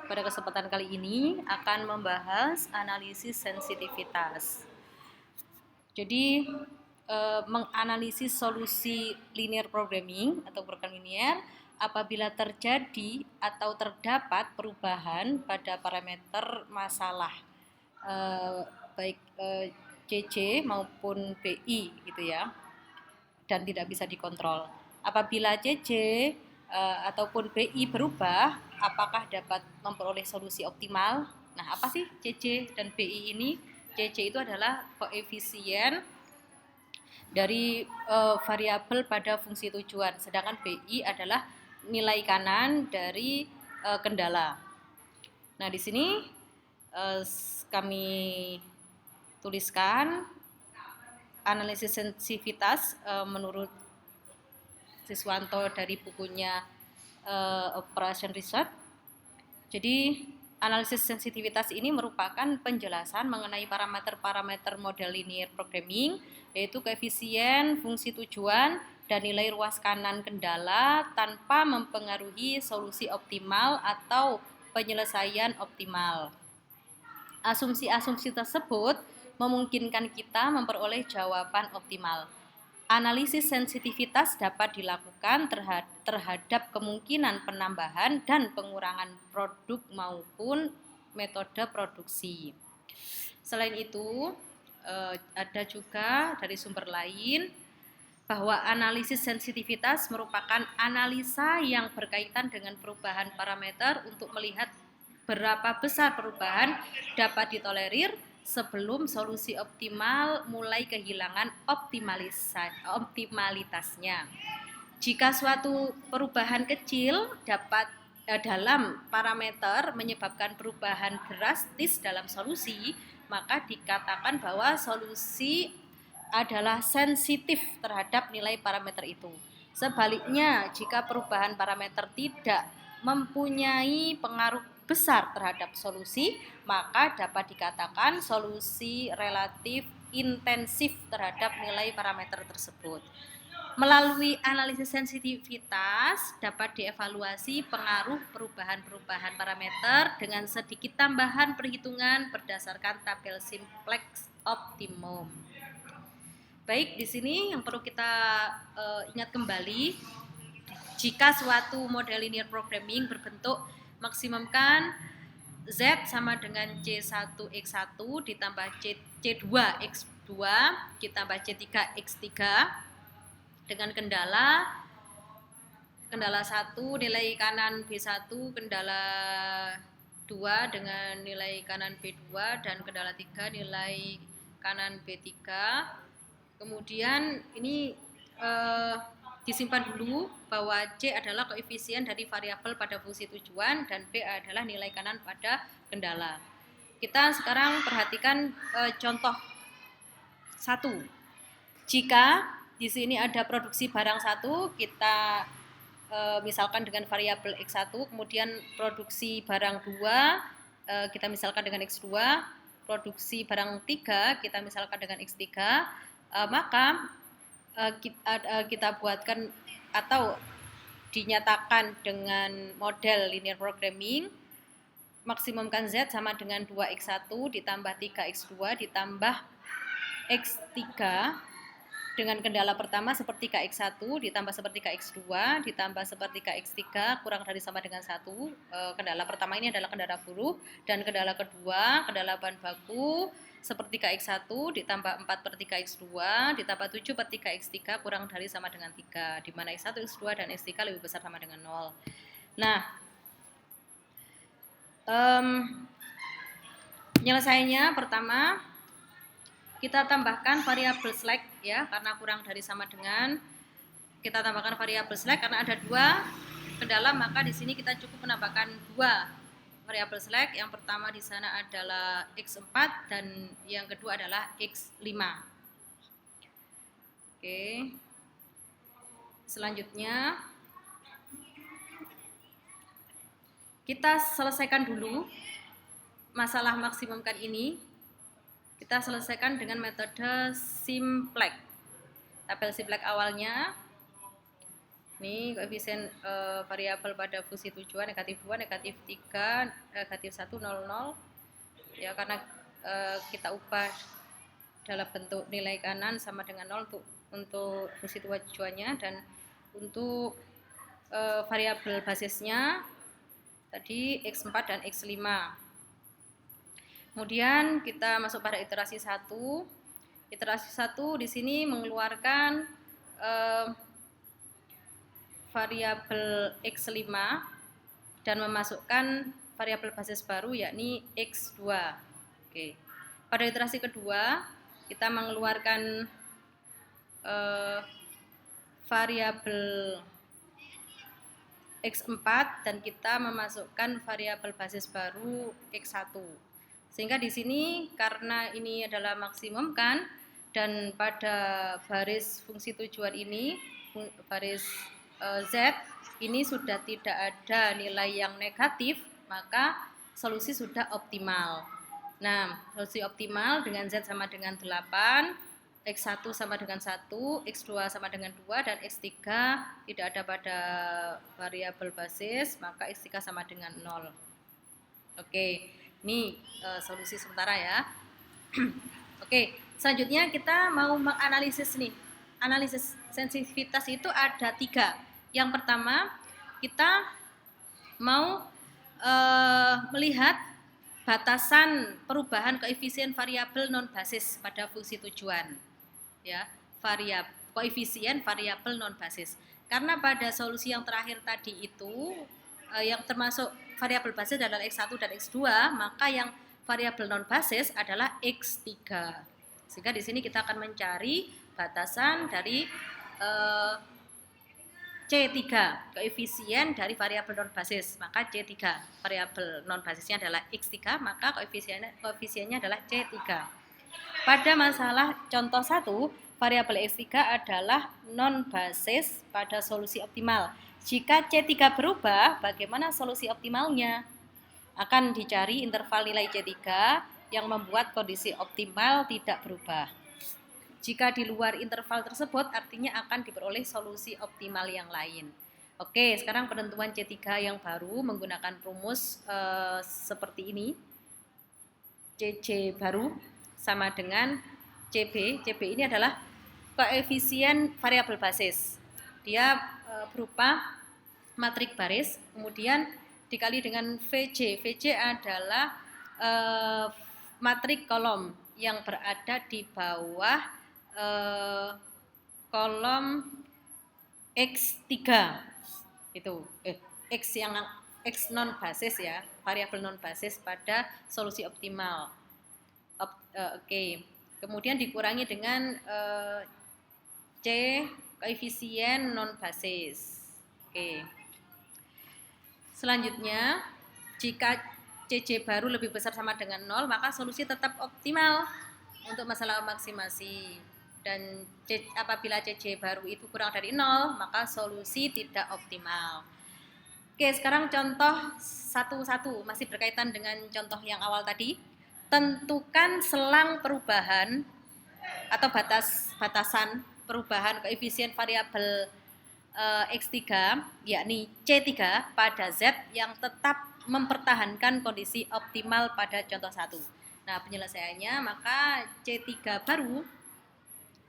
Pada kesempatan kali ini akan membahas analisis sensitivitas. Jadi menganalisis solusi linear programming atau program linear apabila terjadi atau terdapat perubahan pada parameter masalah baik CC maupun BI gitu ya, dan tidak bisa dikontrol. Apabila CC ataupun BI berubah, apakah dapat memperoleh solusi optimal? Nah, apa sih CC dan BI ini? CC itu adalah koefisien dari variabel pada fungsi tujuan, sedangkan BI adalah nilai kanan dari kendala. Nah, di sini kami tuliskan analisis sensitivitas menurut Siswanto dari bukunya Operation Research. Jadi analisis sensitivitas ini merupakan penjelasan mengenai parameter-parameter model linear programming, yaitu koefisien, fungsi tujuan, dan nilai ruas kanan kendala tanpa mempengaruhi solusi optimal atau penyelesaian optimal. Asumsi-asumsi tersebut memungkinkan kita memperoleh jawaban optimal. Analisis sensitivitas dapat dilakukan terhadap kemungkinan penambahan dan pengurangan produk maupun metode produksi. Selain itu, ada juga dari sumber lain bahwa analisis sensitivitas merupakan analisa yang berkaitan dengan perubahan parameter untuk melihat berapa besar perubahan dapat ditolerir sebelum solusi optimal mulai kehilangan optimalitasnya. Jika suatu perubahan kecil dapat dalam parameter menyebabkan perubahan drastis dalam solusi, maka dikatakan bahwa solusi adalah sensitif terhadap nilai parameter itu. Sebaliknya, jika perubahan parameter tidak mempunyai pengaruh besar terhadap solusi, maka dapat dikatakan solusi relatif intensif terhadap nilai parameter tersebut. Melalui analisis sensitivitas dapat dievaluasi pengaruh perubahan-perubahan parameter dengan sedikit tambahan perhitungan berdasarkan tabel simplex optimum. Baik, di sini yang perlu kita ingat kembali, jika suatu model linear programming berbentuk maksimumkan Z sama dengan C1X1 ditambah C2X2 ditambah C3X3 dengan kendala 1 nilai kanan B1, kendala 2 dengan nilai kanan B2, dan kendala 3 nilai kanan B3. Kemudian ini disimpan dulu bahwa C adalah koefisien dari variabel pada fungsi tujuan dan B adalah nilai kanan pada kendala. Kita sekarang perhatikan contoh 1. Jika di sini ada produksi barang 1, kita misalkan dengan variabel X1, kemudian produksi barang 2 kita misalkan dengan X2, produksi barang 3 kita misalkan dengan X3, maka kita buatkan atau dinyatakan dengan model linear programming, maksimumkan Z sama dengan 2X1 ditambah 3X2 ditambah X3 dengan kendala pertama sepertiga X1 ditambah sepertiga X2 ditambah sepertiga X3 kurang dari sama dengan 1. Kendala pertama ini adalah kendala buruh, dan kendala kedua kendala bahan baku sepertiga X1 ditambah 4/3 X2 ditambah 7/3 X3 kurang dari sama dengan 3, di mana X1, X2 dan X3 lebih besar sama dengan 0. Nah, penyelesaiannya pertama kita tambahkan variabel slack ya, karena kurang dari sama dengan, kita tambahkan variabel slack karena ada 2 kendala, maka di sini kita cukup menambahkan 2 variabel slack. Yang pertama di sana adalah X4 dan yang kedua adalah X5. Oke. Selanjutnya kita selesaikan dulu masalah maksimumkan ini. Kita selesaikan dengan metode simplex. Tabel simplex awalnya Ini koefisien variabel pada fungsi tujuan negatif 2, negatif 3, negatif 1, 0, 0. Ya, karena kita ubah dalam bentuk nilai kanan sama dengan 0 untuk fungsi tujuannya, dan untuk variabel basisnya tadi X4 dan X5. Kemudian kita masuk pada iterasi 1. Iterasi 1 di sini mengeluarkan variabel X5 dan memasukkan variabel basis baru yakni X2. Oke. Pada iterasi kedua kita mengeluarkan variabel X4 dan kita memasukkan variabel basis baru X1. Sehingga di sini karena ini adalah maksimum kan, dan pada baris fungsi tujuan ini, baris Z ini sudah tidak ada nilai yang negatif, maka solusi sudah optimal. Nah, solusi optimal dengan Z sama dengan 8, X1 sama dengan 1, X2 sama dengan 2, dan X3 tidak ada pada variabel basis, maka X3 sama dengan 0. Oke, ini solusi sementara ya. Oke, selanjutnya kita mau menganalisis nih. Analisis sensitivitas itu ada 3. Yang pertama, kita mau melihat batasan perubahan koefisien variabel non basis pada fungsi tujuan. Ya, koefisien variabel non basis. Karena pada solusi yang terakhir tadi itu yang termasuk variabel basis adalah X1 dan X2, maka yang variabel non basis adalah X3. Sehingga di sini kita akan mencari batasan dari C3, koefisien dari variabel non basis. Maka C3, variabel non basisnya adalah X3, maka koefisiennya adalah C3. Pada masalah contoh 1, variabel X3 adalah non basis pada solusi optimal. Jika C3 berubah, bagaimana solusi optimalnya? Akan dicari interval nilai C3 yang membuat kondisi optimal tidak berubah. Jika di luar interval tersebut, artinya akan diperoleh solusi optimal yang lain. Oke, sekarang penentuan C3 yang baru menggunakan rumus seperti ini. CC baru sama dengan CB. CB ini adalah koefisien variabel basis. Dia berupa matrik baris, kemudian dikali dengan VJ. VJ adalah matrik kolom yang berada di bawah kolom X3 itu X non basis ya, variabel non basis pada solusi optimal. Oke. Kemudian dikurangi dengan C koefisien non basis. Oke. Selanjutnya, jika CC baru lebih besar sama dengan 0, maka solusi tetap optimal untuk masalah maksimasi. Dan apabila CC baru itu kurang dari 0, maka solusi tidak optimal. Oke, sekarang contoh 1-1 masih berkaitan dengan contoh yang awal tadi. Tentukan selang perubahan atau batasan perubahan koefisien variabel X3 yakni C3 pada Z yang tetap mempertahankan kondisi optimal pada contoh 1. Nah, penyelesaiannya maka C3 baru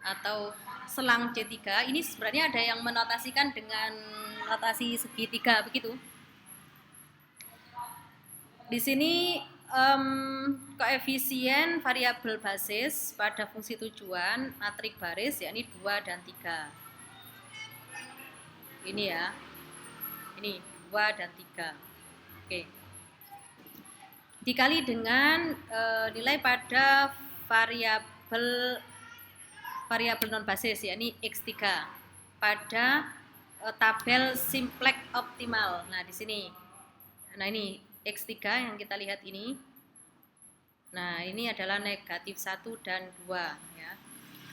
atau selang C3 ini sebenarnya ada yang menotasikan dengan notasi segitiga begitu. Di sini koefisien variabel basis pada fungsi tujuan matrik baris yakni 2 dan 3. Ini ya. Ini 2 dan 3. Oke. Dikali dengan nilai pada variabel non basis yakni X3 pada tabel simplex optimal. Nah, di sini. Nah, ini X3 yang kita lihat ini. Nah, ini adalah negatif 1 dan 2 ya.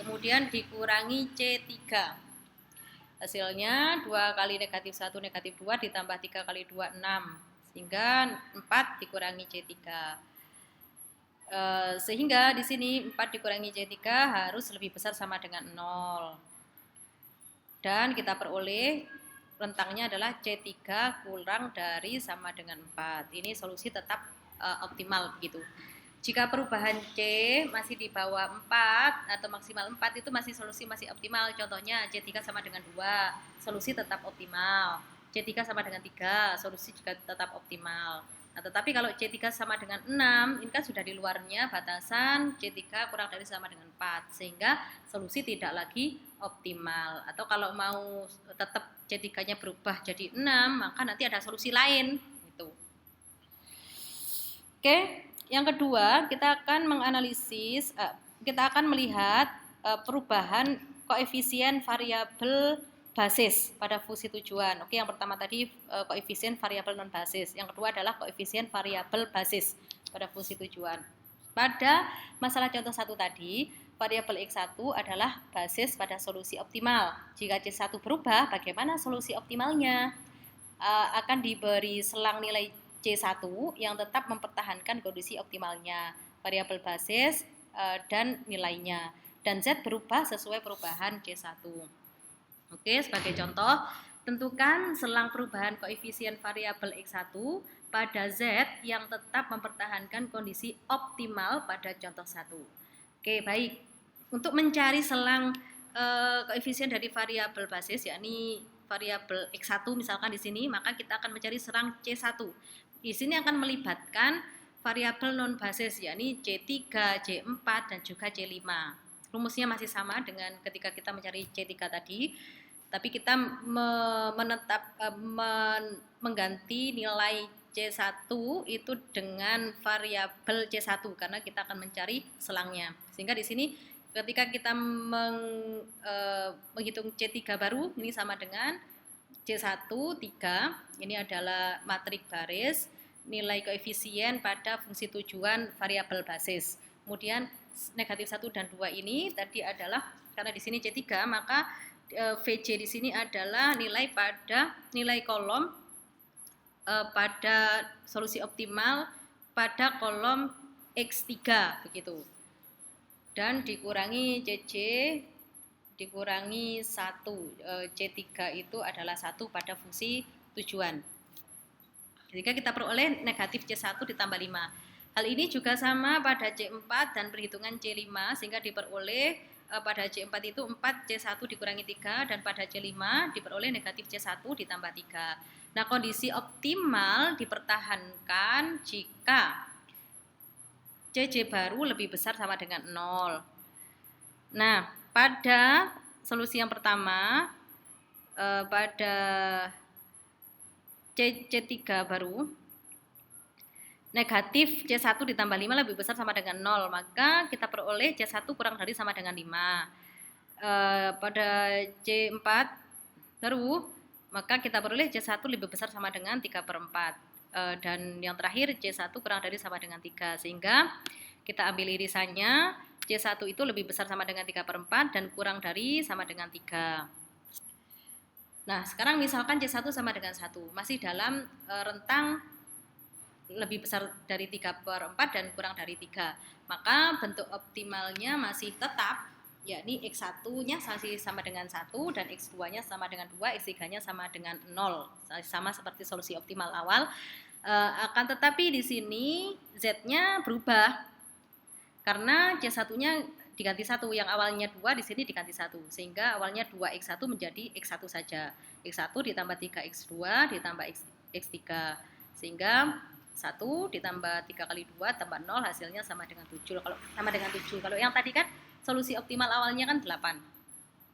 Kemudian dikurangi C3. Hasilnya 2 kali negatif 1 negatif 2 ditambah 3 kali 2 6. Sehingga 4 dikurangi C3. Sehingga di sini 4 dikurangi C3 harus lebih besar sama dengan 0. Dan kita peroleh rentangnya adalah C3 kurang dari sama dengan 4. Ini solusi tetap optimal begitu. Jika perubahan C masih di bawah 4 atau maksimal 4 itu masih solusi masih optimal. Contohnya C3 sama dengan 2, solusi tetap optimal. C3 sama dengan 3, solusi juga tetap optimal. Nah, tetapi kalau C3 sama dengan 6, ini kan sudah di luarnya batasan C3 kurang dari sama dengan 4, sehingga solusi tidak lagi optimal. Atau kalau mau tetap C3-nya berubah jadi 6, maka nanti ada solusi lain. Gitu. Oke, yang kedua kita akan menganalisis, kita akan melihat perubahan koefisien variabel basis pada fungsi tujuan. Oke, yang pertama tadi koefisien variabel non basis. Yang kedua adalah koefisien variabel basis pada fungsi tujuan. Pada masalah contoh 1 tadi, variabel X1 adalah basis pada solusi optimal. Jika C1 berubah, bagaimana solusi optimalnya? Akan diberi selang nilai C1 yang tetap mempertahankan kondisi optimalnya, variabel basis dan nilainya. Dan Z berubah sesuai perubahan C1. Oke, sebagai contoh, tentukan selang perubahan koefisien variabel X1 pada Z yang tetap mempertahankan kondisi optimal pada contoh 1. Oke, baik. Untuk mencari selang koefisien dari variabel basis, yakni variabel X1 misalkan di sini, maka kita akan mencari selang C1. Di sini akan melibatkan variabel non basis, yakni C3, C4, dan juga C5. Rumusnya masih sama dengan ketika kita mencari C3 tadi, tapi kita mengganti nilai C1 itu dengan variabel C1 karena kita akan mencari selangnya. Sehingga di sini ketika kita menghitung C3 baru, ini sama dengan C1, 3, ini adalah matrik baris, nilai koefisien pada fungsi tujuan variabel basis. Kemudian negatif 1 dan 2 ini tadi adalah, karena di sini C3, maka VC di sini adalah nilai kolom pada solusi optimal pada kolom X3 begitu. Dan dikurangi CC dikurangi 1. C3 itu adalah 1 pada fungsi tujuan. Jika kita peroleh negatif C1 ditambah 5. Hal ini juga sama pada C4 dan perhitungan C5, sehingga diperoleh pada C4 itu 4 C1 dikurangi 3, dan pada C5 diperoleh negatif C1 ditambah 3. Nah, kondisi optimal dipertahankan jika CC baru lebih besar sama dengan 0. Nah, pada solusi yang pertama, pada C3 baru, negatif C1 ditambah 5 lebih besar sama dengan 0, maka kita peroleh C1 kurang dari sama dengan 5. Pada C4 baru, maka kita peroleh C1 lebih besar sama dengan 3/4. Dan yang terakhir C1 kurang dari sama dengan 3, sehingga kita ambil irisannya, C1 itu lebih besar sama dengan 3/4 dan kurang dari sama dengan 3. Nah, sekarang misalkan C1 sama dengan 1, masih dalam rentang lebih besar dari 3/4 dan kurang dari 3, maka bentuk optimalnya masih tetap, yakni X1-nya masih sama dengan 1 dan X2-nya sama dengan 2, X3-nya sama dengan 0, sama seperti solusi optimal awal. Akan tetapi di sini Z-nya berubah karena C1-nya diganti 1, yang awalnya 2 di sini diganti 1, sehingga awalnya 2X1 menjadi X1 saja. X1 ditambah 3X2 ditambah X3, sehingga 1 ditambah 3 kali 2 tambah 0 hasilnya sama dengan 7. Kalau sama dengan 7, kalau yang tadi kan solusi optimal awalnya kan 8.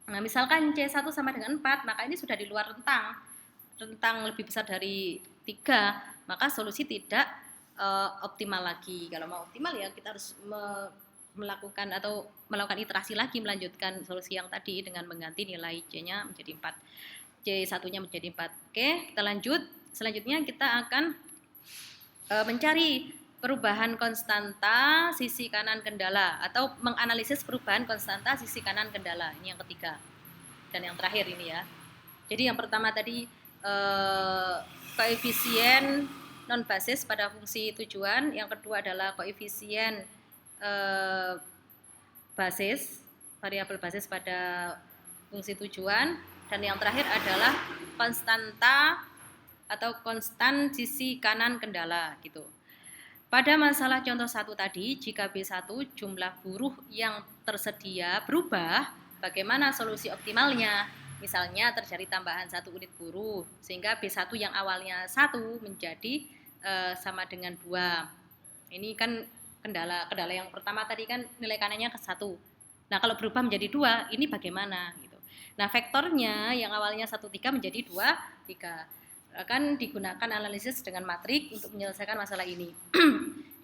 Nah, misalkan C1 sama dengan 4, maka ini sudah di luar rentang lebih besar dari 3, maka solusi tidak optimal lagi. Kalau mau optimal ya kita harus melakukan iterasi lagi, melanjutkan solusi yang tadi dengan mengganti nilai C-nya menjadi 4, C1-nya menjadi 4. Oke, kita lanjut. Selanjutnya kita akan mencari perubahan konstanta sisi kanan kendala atau menganalisis perubahan konstanta sisi kanan kendala. Ini yang ketiga dan yang terakhir ini ya. Jadi yang pertama tadi koefisien non basis pada fungsi tujuan, yang kedua adalah koefisien basis, variabel basis pada fungsi tujuan, dan yang terakhir adalah konstanta atau konstan sisi kanan kendala gitu. Pada masalah contoh 1 tadi, jika B1 jumlah buruh yang tersedia berubah, bagaimana solusi optimalnya? Misalnya terjadi tambahan 1 unit buruh, sehingga B1 yang awalnya 1 menjadi sama dengan 2. Ini kan kendala yang pertama tadi kan nilai kanannya ke 1. Nah, kalau berubah menjadi 2, ini bagaimana gitu. Nah, vektornya yang awalnya 1, 3 menjadi 2, 3. Akan digunakan analisis dengan matrik untuk menyelesaikan masalah ini.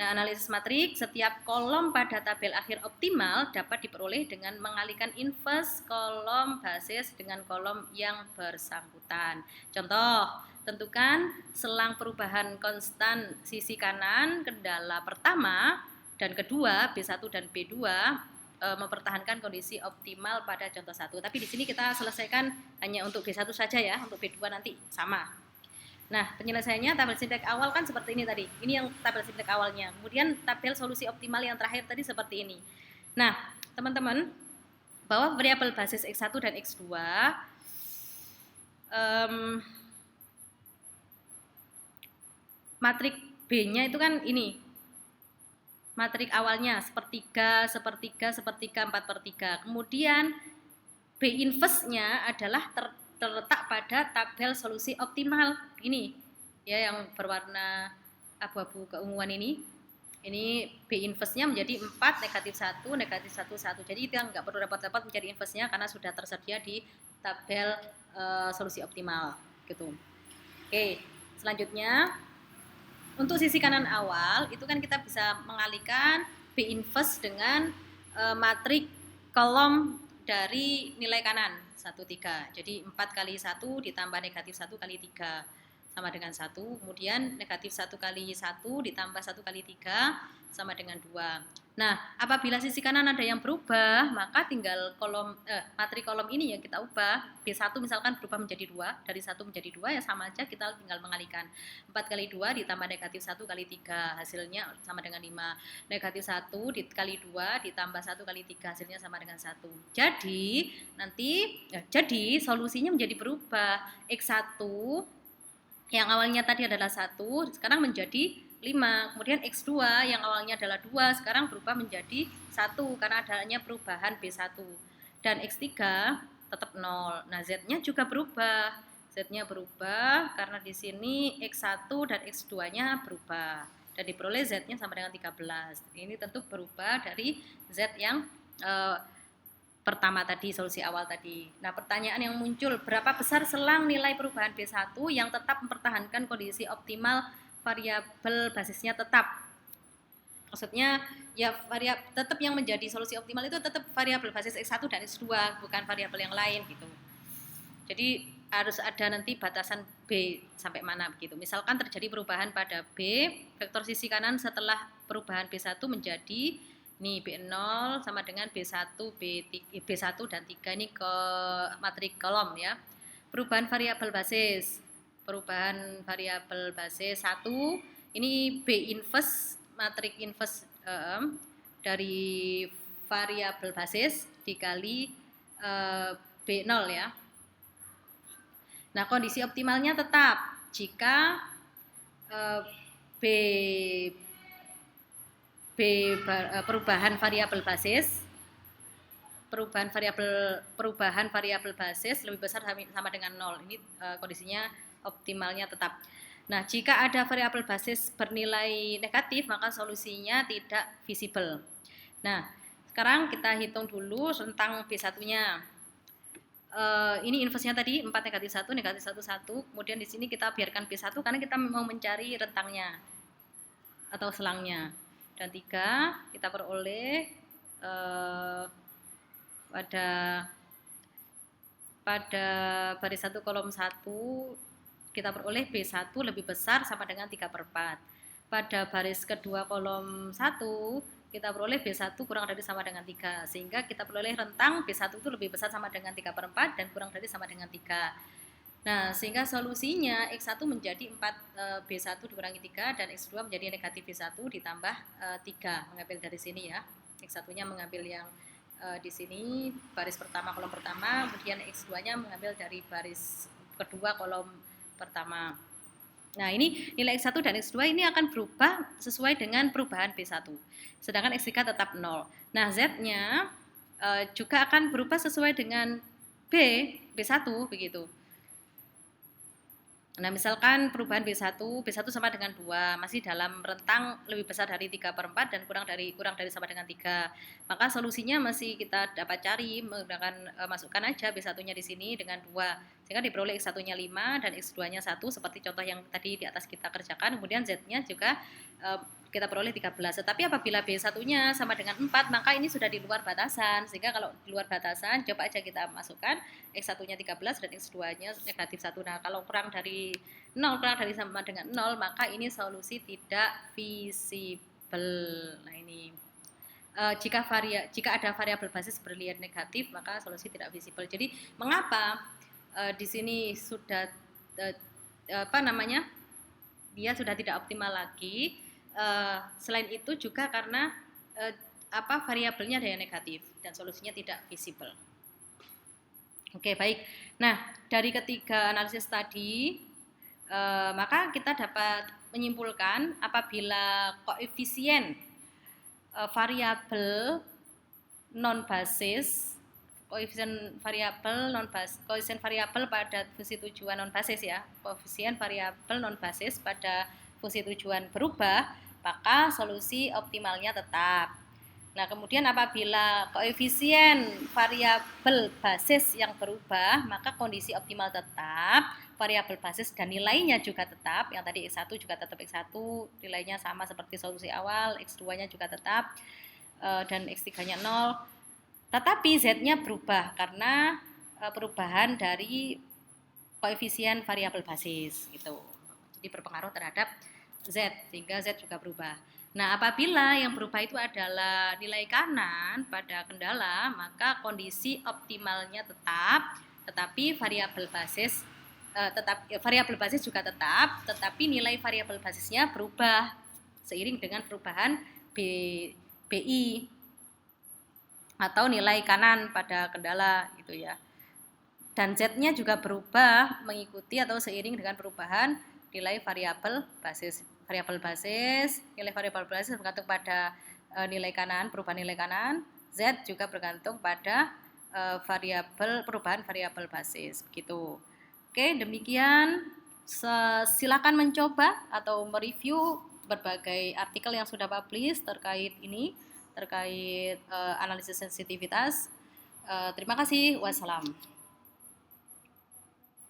Nah, analisis matrik, setiap kolom pada tabel akhir optimal dapat diperoleh dengan mengalihkan inverse kolom basis dengan kolom yang bersangkutan. Contoh, tentukan selang perubahan konstan sisi kanan kendala pertama dan kedua, B1 dan B2 mempertahankan kondisi optimal pada contoh 1. Tapi di sini kita selesaikan hanya untuk B1 saja ya, untuk B2 nanti sama. Nah, penyelesaiannya tabel sintek awal kan seperti ini tadi. Ini yang tabel sintek awalnya. Kemudian tabel solusi optimal yang terakhir tadi seperti ini. Nah, teman-teman, bahwa variabel basis X1 dan X2 matrik B-nya itu kan ini. Matrik awalnya sepertiga, sepertiga, sepertiga, 4/3. Kemudian B inverse-nya adalah terletak pada tabel solusi optimal ini ya, yang berwarna abu-abu keunguan ini B inverse-nya menjadi 4, negatif 1, negatif 1, 1. Jadi itu yang nggak perlu repot-repot mencari inverse-nya karena sudah tersedia di tabel solusi optimal gitu. Oke, selanjutnya untuk sisi kanan awal itu kan kita bisa mengalihkan B inverse dengan matrik kolom dari nilai kanan 1, 3. Jadi 4 kali 1 ditambah negatif 1 kali 3 sama dengan 1. Kemudian negatif 1 kali 1 ditambah 1 kali 3 sama dengan 2. Nah, apabila sisi kanan ada yang berubah, maka tinggal matrik kolom ini yang kita ubah. B1 misalkan berubah menjadi 2, dari 1 menjadi 2 ya sama aja, kita tinggal mengalihkan. 4 kali 2 ditambah negatif 1 kali 3, hasilnya sama dengan 5. Negatif 1 kali 2 ditambah 1 kali 3, hasilnya sama dengan 1. Jadi solusinya menjadi berubah. X1 yang awalnya tadi adalah 1, sekarang menjadi 5. Kemudian X2 yang awalnya adalah 2, sekarang berubah menjadi 1 karena adanya perubahan B1. Dan X3 tetap 0. Nah, Z-nya juga berubah. Z-nya berubah karena di sini X1 dan X2-nya berubah. Dan diperoleh Z-nya sama dengan 13. Ini tentu berubah dari Z yang pertama tadi, solusi awal tadi. Nah, pertanyaan yang muncul, berapa besar selang nilai perubahan B1 yang tetap mempertahankan kondisi optimal variabel basisnya tetap? Maksudnya ya tetap yang menjadi solusi optimal itu tetap variabel basis X1 dan X2, bukan variabel yang lain gitu. Jadi harus ada nanti batasan B sampai mana begitu. Misalkan terjadi perubahan pada B, vektor sisi kanan setelah perubahan B1 menjadi ini B0 sama dengan B1, B1 dan 3 ini ke matrik kolom ya. Perubahan variabel basis. Perubahan variabel basis 1 ini B inverse, matrik inverse dari variabel basis dikali B0 ya. Nah, kondisi optimalnya tetap jika perubahan variabel basis lebih besar sama dengan 0. Ini kondisinya optimalnya tetap. Nah, jika ada variabel basis bernilai negatif, maka solusinya tidak visible. Nah, sekarang kita hitung dulu rentang B1-nya. Ini inverse-nya tadi 4, negatif 1, negatif 1, 1. Kemudian di sini kita biarkan B1 karena kita mau mencari rentangnya atau selangnya. Dan 3 kita peroleh pada baris 1 kolom 1 kita peroleh B1 lebih besar sama dengan 3/4. Pada baris kedua kolom 1 kita peroleh B1 kurang dari sama dengan 3, sehingga kita peroleh rentang B1 itu lebih besar sama dengan 3/4 dan kurang dari sama dengan 3. Nah, sehingga solusinya X1 menjadi 4 B1 dikurangi 3 dan X2 menjadi negatif B1 ditambah 3. Mengambil dari sini ya. X1-nya mengambil yang di sini baris pertama kolom pertama, kemudian X2-nya mengambil dari baris kedua kolom pertama. Nah, ini nilai X1 dan X2 ini akan berubah sesuai dengan perubahan B1. Sedangkan X3 tetap 0. Nah, Z-nya juga akan berubah sesuai dengan B1 begitu. Nah, misalkan perubahan B1 sama dengan 2, masih dalam rentang lebih besar dari 3/4 dan kurang dari sama dengan 3. Maka solusinya masih kita dapat cari menggunakan masukkan aja B1-nya di sini dengan 2. Sehingga diperoleh X1-nya 5 dan X2-nya 1 seperti contoh yang tadi di atas kita kerjakan. Kemudian Z-nya juga kita peroleh 13. Tetapi apabila B1-nya sama dengan 4, maka ini sudah di luar batasan. Sehingga kalau di luar batasan, coba aja kita masukkan X1-nya 13 dan X2-nya negatif 1. Nah, kalau kurang dari 0, kurang dari sama dengan 0, maka ini solusi tidak visible. Nah, ini jika ada variabel basis berlian negatif, maka solusi tidak visible. Jadi, mengapa di sini sudah dia sudah tidak optimal lagi? Selain itu juga karena variabelnya ada yang negatif dan solusinya tidak visible. Oke, baik. Nah, dari ketiga analisis tadi, maka kita dapat menyimpulkan apabila koefisien variabel non basis, koefisien variabel pada fungsi tujuan non basis ya, koefisien variabel non basis pada fungsi tujuan berubah, maka solusi optimalnya tetap. Nah, kemudian apabila koefisien variabel basis yang berubah, maka kondisi optimal tetap, variabel basis dan nilainya juga tetap. Yang tadi X1 juga tetap X1, nilainya sama seperti solusi awal, X2-nya juga tetap, dan X3-nya 0. Tetapi Z-nya berubah karena perubahan dari koefisien variabel basis gitu. Jadi berpengaruh terhadap Z, sehingga Z juga berubah. Nah, apabila yang berubah itu adalah nilai kanan pada kendala, maka kondisi optimalnya tetap, tetapi variabel basis juga tetap, tetapi nilai variabel basisnya berubah seiring dengan perubahan BI atau nilai kanan pada kendala gitu ya. Dan Z-nya juga berubah mengikuti atau seiring dengan perubahan nilai variabel basis. Nilai variabel basis bergantung pada nilai kanan, perubahan nilai kanan. Z juga bergantung pada perubahan variabel basis begitu. Oke, demikian. Silakan mencoba atau mereview berbagai artikel yang sudah publish terkait analisis sensitivitas. Terima kasih. Wassalam.